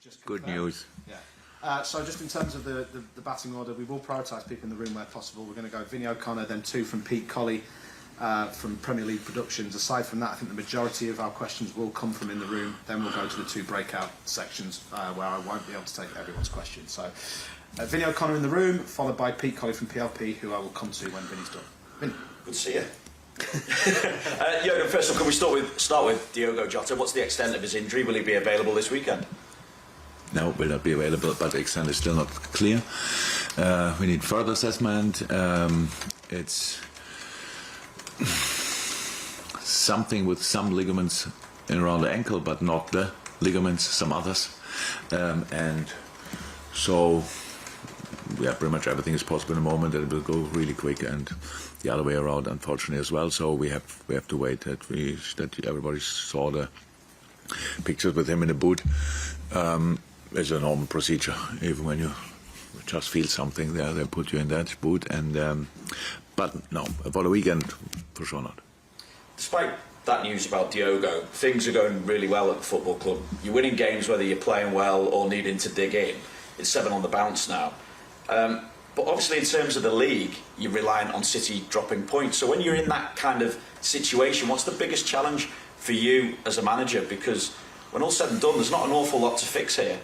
just good news. Yeah. So just in terms of the batting order, we will prioritise people in the room where possible. We're going to go Vinny O'Connor, then 2 from Pete Colley from Premier League Productions. Aside from that, I think the majority of our questions will come from in the room. Then we'll go to the 2 breakout sections where I won't be able to take everyone's questions. So Vinny O'Connor in the room, followed by Pete Colley from PLP, who I will come to when Vinny's done. Vinny. Good to see you. Jurgen, first of all, can we start with Diogo Jota? What's the extent of his injury? Will he be available this weekend? No, will not be available, but the extent is still not clear. We need further assessment. It's something with some ligaments around the ankle, but not the ligaments, some others. And so, yeah, pretty much everything is possible in the moment, and it will go really quick, and the other way around, unfortunately, as well. So we have to wait that everybody saw the pictures with him in the boot. It's a normal procedure. Even when you just feel something there, they put you in that boot. And but no, for the weekend, for sure not. Despite that news about Diogo, things are going really well at the football club. You're winning games whether you're playing well or needing to dig in. It's 7 on the bounce now. But obviously in terms of the league, you're reliant on City dropping points. So when you're in that kind of situation, what's the biggest challenge for you as a manager? Because when all's said and done, there's not an awful lot to fix here.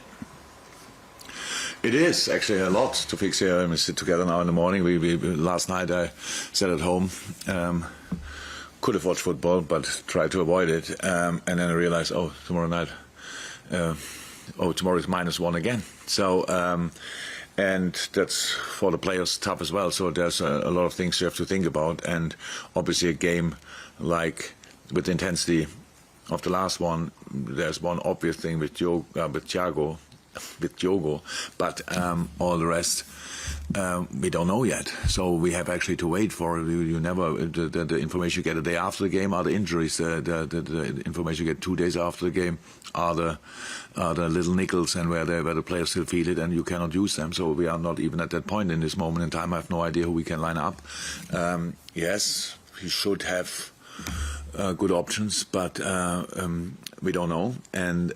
It is actually a lot to fix here. We sit together now in the morning. We last night I sat at home, could have watched football, but tried to avoid it. And then I realized, tomorrow night, tomorrow is -1 again. So. And that's for the players tough as well. So there's a lot of things you have to think about. And obviously a game like with the intensity of the last one, there's one obvious thing with Diogo, but all the rest we don't know yet. So we have actually to wait for it. You never the information you get a day after the game are the injuries. The information you get 2 days after the game are the little nickels, and where the players still feel it and you cannot use them. So we are not even at that point in this moment in time. I have no idea who we can line up. Yes, he should have good options, but we don't know. And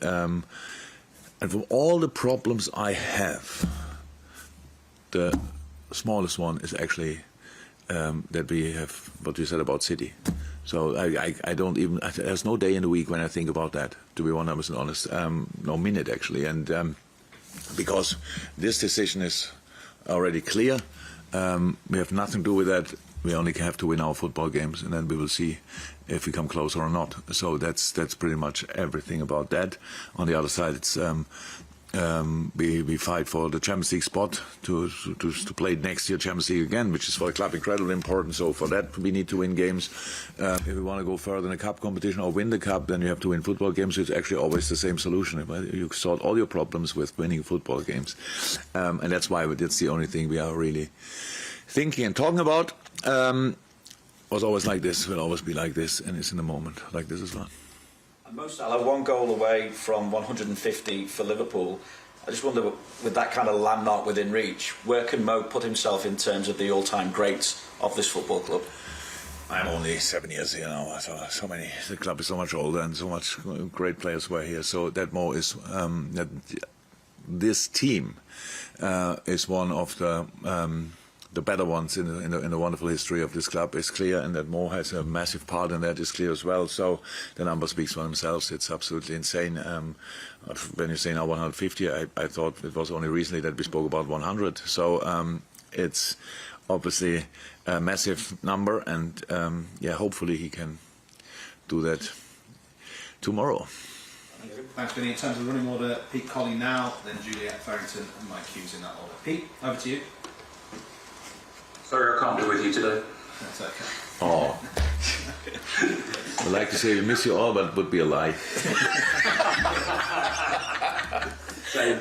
from all the problems I have, the smallest one is actually that we have what you said about City. So I don't even, there's no day in the week when I think about that, to be 100% honest. No minute actually. And because this decision is already clear, we have nothing to do with that. We only have to win our football games, and then we will see if we come closer or not. So that's pretty much everything about that. On the other side, it's we fight for the Champions League spot to play next year Champions League again, which is for the club incredibly important. So for that we need to win games. If we want to go further in the cup competition or win the cup, then you have to win football games. It's actually always the same solution. You sort all your problems with winning football games, and that's why that's the only thing we are really thinking and talking about. Was always like this, will always be like this, and it's in the moment like this as well. And Mo Salah, 1 goal away from 150 for Liverpool. I just wonder, with that kind of landmark within reach, where can Mo put himself in terms of the all-time greats of this football club? I'm only 7 years here now, so many. The club is so much older, and so much great players were here. So that Mo is that this team is one of the better ones in the wonderful history of this club is clear, and that Mo has a massive part in that is clear as well. So the number speaks for themselves. It's absolutely insane. When you say now 150, I thought it was only recently that we spoke about 100. So it's obviously a massive number, and hopefully he can do that tomorrow. Thanks, Vinny. In terms of running order, Pete Colley now, then Juliet Farrington and Mike Hughes in that order. Pete, over to you. Sorry, I can't be with you today. That's okay. Oh. I'd like to say we miss you all, but it would be a lie. So,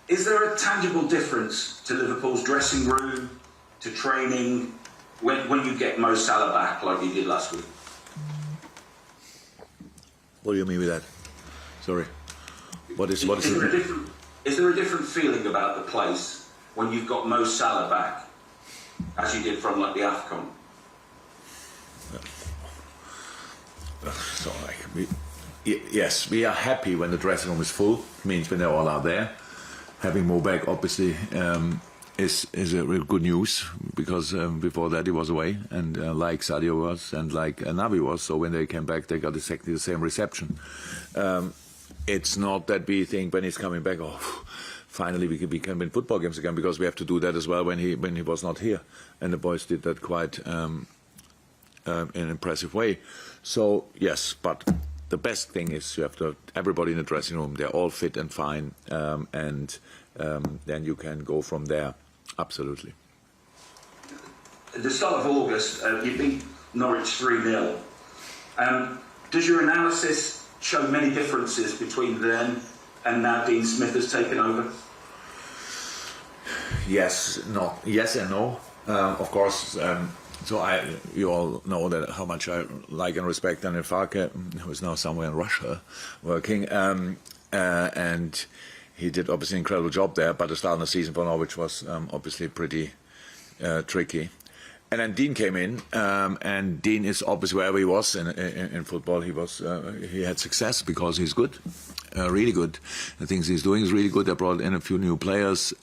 is there a tangible difference to Liverpool's dressing room, to training, when you get Mo Salah back like you did last week? What do you mean with that? Sorry. Is there a different feeling about the place when you've got Mo Salah back, as you did from like the AFCON? So Yes, we are happy when the dressing room is full. It means when they all are there. Having Mo back, obviously, is a real good news because before that he was away, and like Sadio was, and like Naby was. So when they came back, they got exactly the same reception. It's not that we think when he's coming back, oh, finally we can win football games again, because we have to do that as well when he was not here, and the boys did that quite in an impressive way. So yes, but the best thing is you have to have everybody in the dressing room. They're all fit and fine, and then you can go from there. Absolutely. At the start of August, you beat Norwich 3-0. Does your analysis show many differences between then and now Dean Smith has taken over? Yes, no, yes and no. Of course. You all know that how much I like and respect Daniel Farke, who is now somewhere in Russia working, and he did obviously an incredible job there. But the start of the season for Norwich was obviously pretty tricky. And then Dean came in, and Dean is obviously wherever he was in football, he had success because he's good, really good. The things he's doing is really good. They brought in a few new players.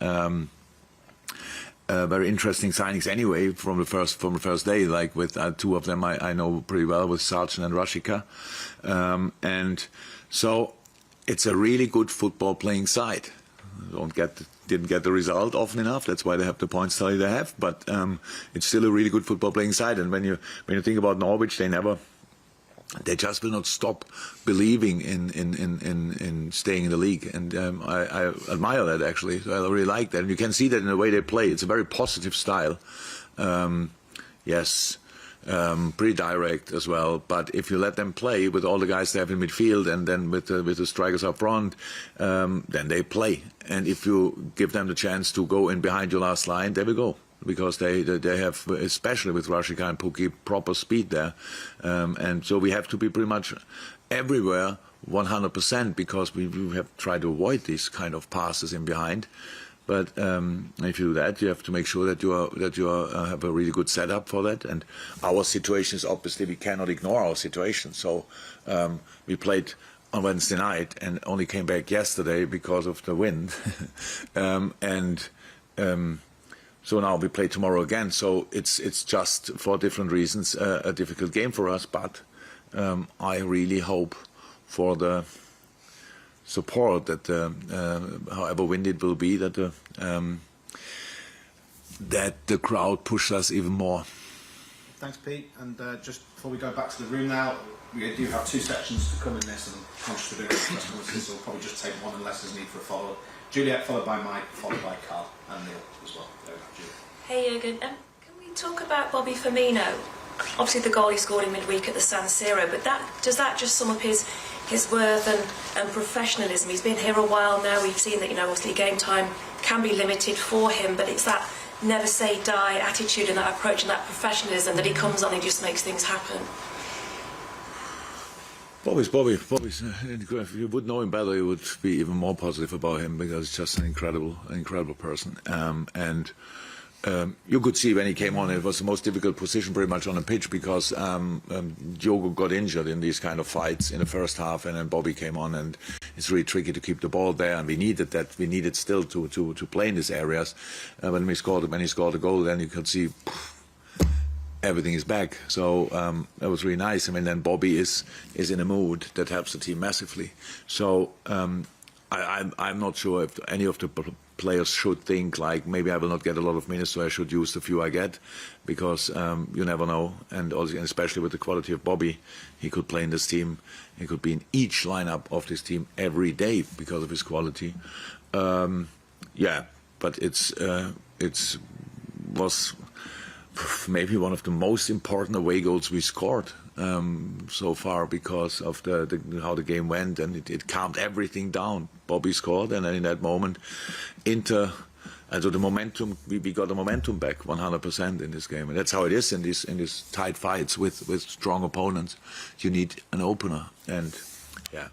Very interesting signings anyway from the first day. Like with two of them I know pretty well, with Sargent and Rashica, and so it's a really good football playing side. Didn't get the result often enough. That's why they have the points tally they have. But it's still a really good football playing side. And when you think about Norwich, they just will not stop believing in staying in the league, and I admire that actually. So I really like that, and you can see that in the way they play. It's a very positive style. Yes, pretty direct as well. But if you let them play with all the guys they have in midfield, and then with the strikers up front, then they play. And if you give them the chance to go in behind your last line, they will go. Because they have, especially with Rashica and Pukki, proper speed there. And so we have to be pretty much everywhere 100%, because we have tried to avoid these kind of passes in behind. But if you do that, you have to make sure that you have a really good setup for that. And our situation is obviously we cannot ignore our situation. So we played on Wednesday night and only came back yesterday because of the wind. So now we play tomorrow again. So it's just for different reasons a difficult game for us. But I really hope for the support that however windy it will be, that the crowd pushes us even more. Thanks, Pete. And just before we go back to the room now, we do have two sections to come in this, and conscious of doing it, so we'll probably just take one unless there's need for a follow-up. Juliet, followed by Mike, followed by Carl, and Neil as well. Hey Jurgen, can we talk about Bobby Firmino? Obviously the goal he scored in midweek at the San Siro, but does that just sum up his worth and professionalism? He's been here a while now. We've seen that, obviously game time can be limited for him, but it's that never say die attitude and that approach and that professionalism that he comes on and just makes things happen. Bobby's. If you would know him better, you would be even more positive about him, because he's just an incredible person. And you could see when he came on, it was the most difficult position pretty much on the pitch, because Diogo got injured in these kind of fights in the first half, and then Bobby came on, and it's really tricky to keep the ball there, and we needed that. We needed still to play in these areas. When he scored a goal, then you could see everything is back. So that was really nice. I mean, then Bobby is in a mood that helps the team massively. So I'm not sure if any of the players should think like, maybe I will not get a lot of minutes, so I should use the few I get, because you never know. And also, especially with the quality of Bobby, he could play in this team. He could be in each lineup of this team every day because of his quality. Yeah, but it was maybe one of the most important away goals we scored so far, because of how the game went, and it calmed everything down. Bobby scored, and then in that moment, the momentum, we got the momentum back 100% in this game, and that's how it is in these tight fights with strong opponents. You need an opener, and yeah.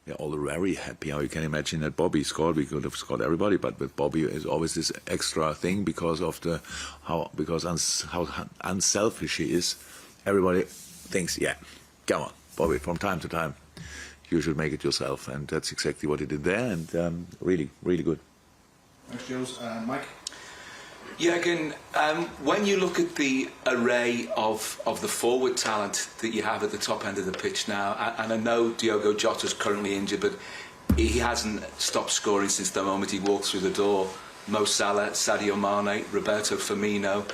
We're all very happy. How you can imagine that Bobby scored. We could have scored everybody, but with Bobby is always this extra thing because of how unselfish he is. Everybody thinks, yeah, come on, Bobby. From time to time, you should make it yourself. And that's exactly what he did there, and really, really good. Thanks, Jules. Mike? Jurgen, when you look at the array of the forward talent that you have at the top end of the pitch now, and I know Diogo Jota's currently injured, but he hasn't stopped scoring since the moment he walked through the door. Mo Salah, Sadio Mane, Roberto Firmino,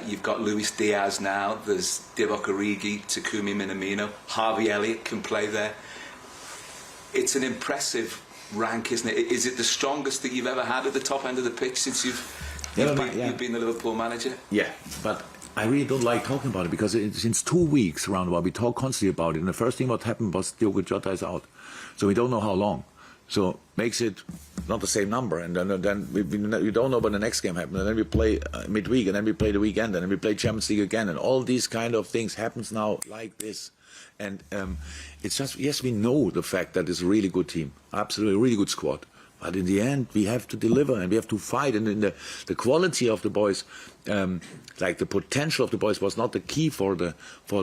you've got Luis Diaz now, there's Divock Origi, Takumi Minamino, Harvey Elliott can play there. It's an impressive rank, isn't it? Is it the strongest that you've ever had at the top end of the pitch since you've been the Liverpool manager? Yeah, but I really don't like talking about it because since 2 weeks around about we talk constantly about it, and the first thing what happened was Diogo Jota is out, so we don't know how long. So makes it not the same number, and then we don't know when the next game happens, and then we play midweek, and then we play the weekend, and then we play Champions League again, and all these kind of things happens now like this. And it's just, yes, we know the fact that it's a really good team, absolutely a really good squad. But in the end, we have to deliver and we have to fight. And in the quality of the boys, like the potential of the boys, was not the key for the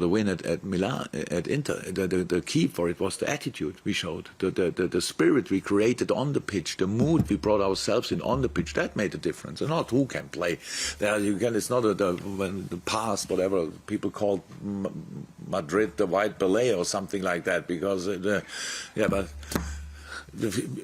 win at Milan, at Inter. The key for it was the attitude we showed, the spirit we created on the pitch, the mood we brought ourselves in on the pitch. That made a difference. And not who can play. It's not the past, whatever people call Madrid the white ballet or something like that. Because but.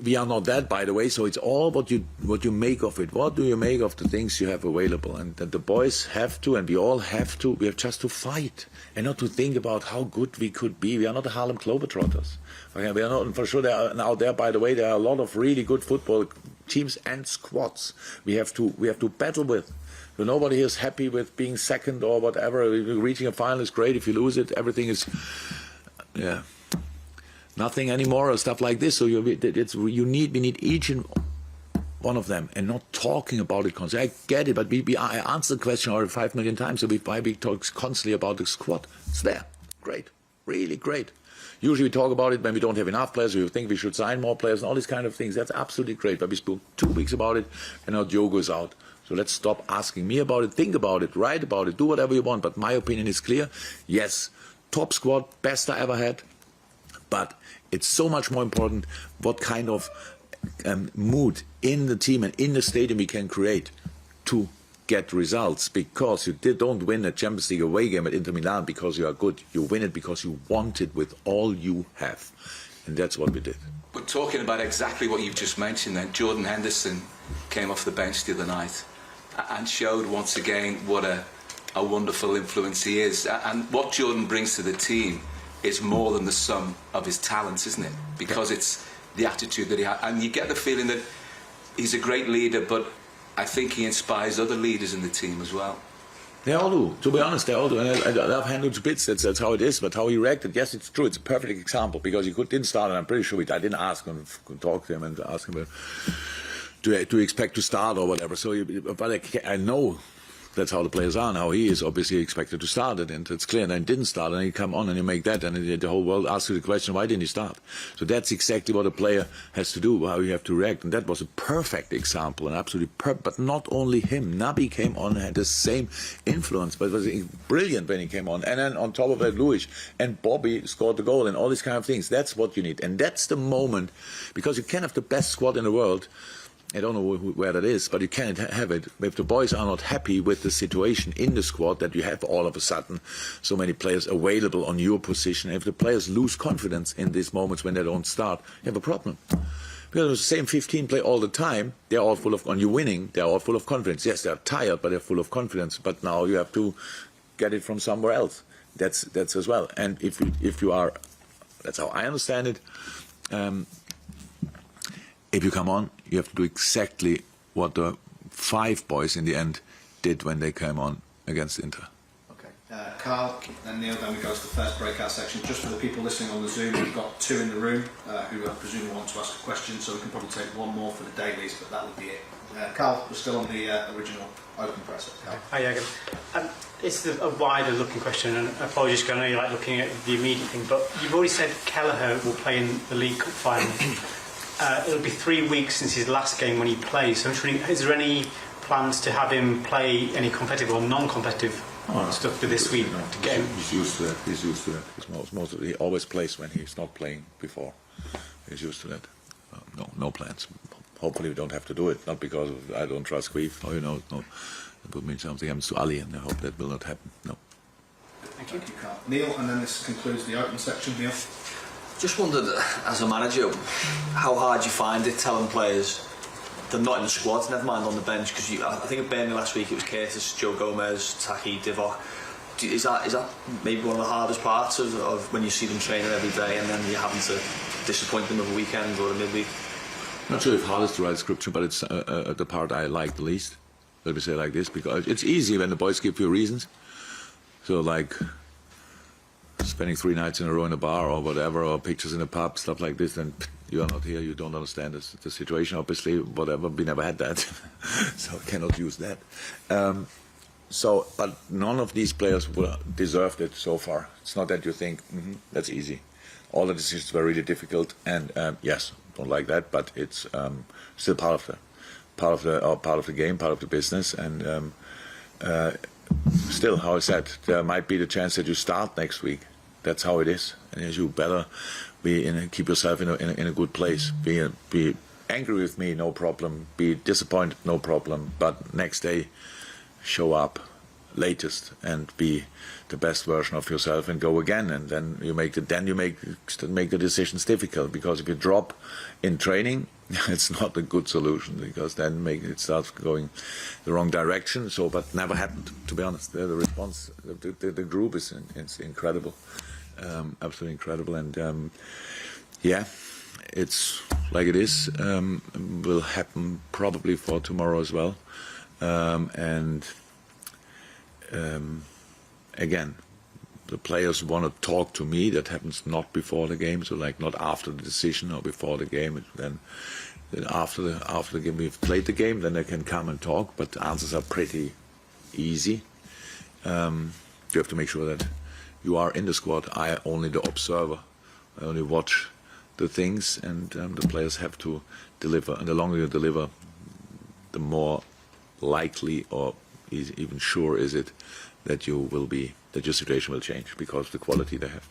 We are not that, by the way, so it's all what you make of it. What do you make of the things you have available? And the boys have to, and we all have to, we have just to fight and not to think about how good we could be. We are not the Harlem Globetrotters. Okay, we are not, and for sure, out there, by the way, there are a lot of really good football teams and squads we have to battle with. So nobody is happy with being second or whatever. Reaching a final is great. If you lose it, everything is, nothing anymore or stuff like this. So we need each and one of them, and not talking about it constantly. I get it, but I answered the question already 5 million times. So why we talk constantly about the squad? It's there, great, really great. Usually we talk about it when we don't have enough players. We think we should sign more players and all these kind of things. That's absolutely great. But we spoke 2 weeks about it, and now Diogo is out. So let's stop asking me about it. Think about it, write about it, do whatever you want. But my opinion is clear. Yes, top squad, best I ever had. But it's so much more important what kind of mood in the team and in the stadium we can create to get results. Because you don't win a Champions League away game at Inter Milan because you are good. You win it because you want it with all you have. And that's what we did. But talking about exactly what you've just mentioned then, Jordan Henderson came off the bench the other night and showed once again what a wonderful influence he is. And what Jordan brings to the team is more than the sum of his talents, isn't it? Because it's the attitude that he has. And you get the feeling that he's a great leader, but I think he inspires other leaders in the team as well. They all do. To be honest, they all do. And I love Handel to bits. That's how it is. But how he reacted, yes, it's true. It's a perfect example because he didn't start, and I'm pretty sure I didn't ask him, talk to him and ask him, do you expect to start or whatever. So, but I know that's how the players are now. He is obviously expected to start it, and it's clear. And then didn't start, and he come on and you make that, and the whole world asks you the question, why didn't he start? So that's exactly what a player has to do, how you have to react. And that was a perfect example, and absolutely perfect. But not only him, Naby came on and had the same influence, but it was brilliant when he came on. And then on top of that, Luis and Bobby scored the goal and all these kind of things. That's what you need, and that's the moment, because you can have the best squad in the world. I don't know where that is, but you can't have it if the boys are not happy with the situation in the squad, that you have all of a sudden so many players available on your position. If the players lose confidence in these moments when they don't start, you have a problem. Because the same 15 play all the time, they're all full of, and you're winning, they're all full of confidence. Yes, they're tired, but they're full of confidence. But now you have to get it from somewhere else. That's as well. And if you are, that's how I understand it. If you come on, you have to do exactly what the 5 boys in the end did when they came on against Inter. Okay. Carl and Neil, then we go to the first breakout section. Just for the people listening on the Zoom, we've got 2 in the room who I presume want to ask a question, so we can probably take 1 more for the dailies, but that would be it. Carl, we're still on the original open press. Hi, Jurgen. It's a wider looking question, and apologies because I know you like looking at the immediate thing, but you've already said Kelleher will play in the League Cup final. It'll be 3 weeks since his last game when he plays. So I'm just wondering, is there any plans to have him play any competitive or non-competitive stuff for this week to get him. He's used to that. He's used to that. He always plays when he's not playing before. He's used to that. No plans. Hopefully we don't have to do it. Not because I don't trust Queef. No. It would mean something happens to Ali, and I hope that will not happen. No. Thank you, Carl. Neil, and then this concludes the open section. Neil. Just wondered, as a manager, how hard you find it telling players they're not in the squad, never mind on the bench, because I think at Burnley last week it was Curtis, Joe Gomez, Taki, Divock. Is that maybe one of the hardest parts of when you see them training every day and then you're having to disappoint them with a weekend or a midweek? Not sure if hard is the right description, but it's the part I like the least. Let me say it like this, because it's easy when the boys give you reasons. So like spending 3 nights in a row in a bar or whatever, or pictures in a pub, stuff like this, then you are not here, you don't understand the situation, obviously, whatever, we never had that, so cannot use that. But none of these players deserved it so far. It's not that you think, that's easy. All the decisions were really difficult, and yes, don't like that, but it's still part of the game, part of the business, and still, how I said, there might be the chance that you start next week. That's how it is, and you better keep yourself in a good place. Be angry with me, no problem. Be disappointed, no problem. But next day, show up latest and be the best version of yourself and go again. And then you make the decisions difficult, because if you drop in training, it's not a good solution, because then it starts going the wrong direction. But never happened, to be honest. The response, the group is incredible, absolutely incredible, and it's like it is. Will happen probably for tomorrow as well, again, the players want to talk to me. That happens not before the game, so like not after the decision or before the game. Then after the game, we've played the game, then they can come and talk. But the answers are pretty easy. You have to make sure that you are in the squad. I only the observer. I only watch the things, and the players have to deliver. And the longer you deliver, the more likely or even sure is it that your situation will change, because of the quality they have.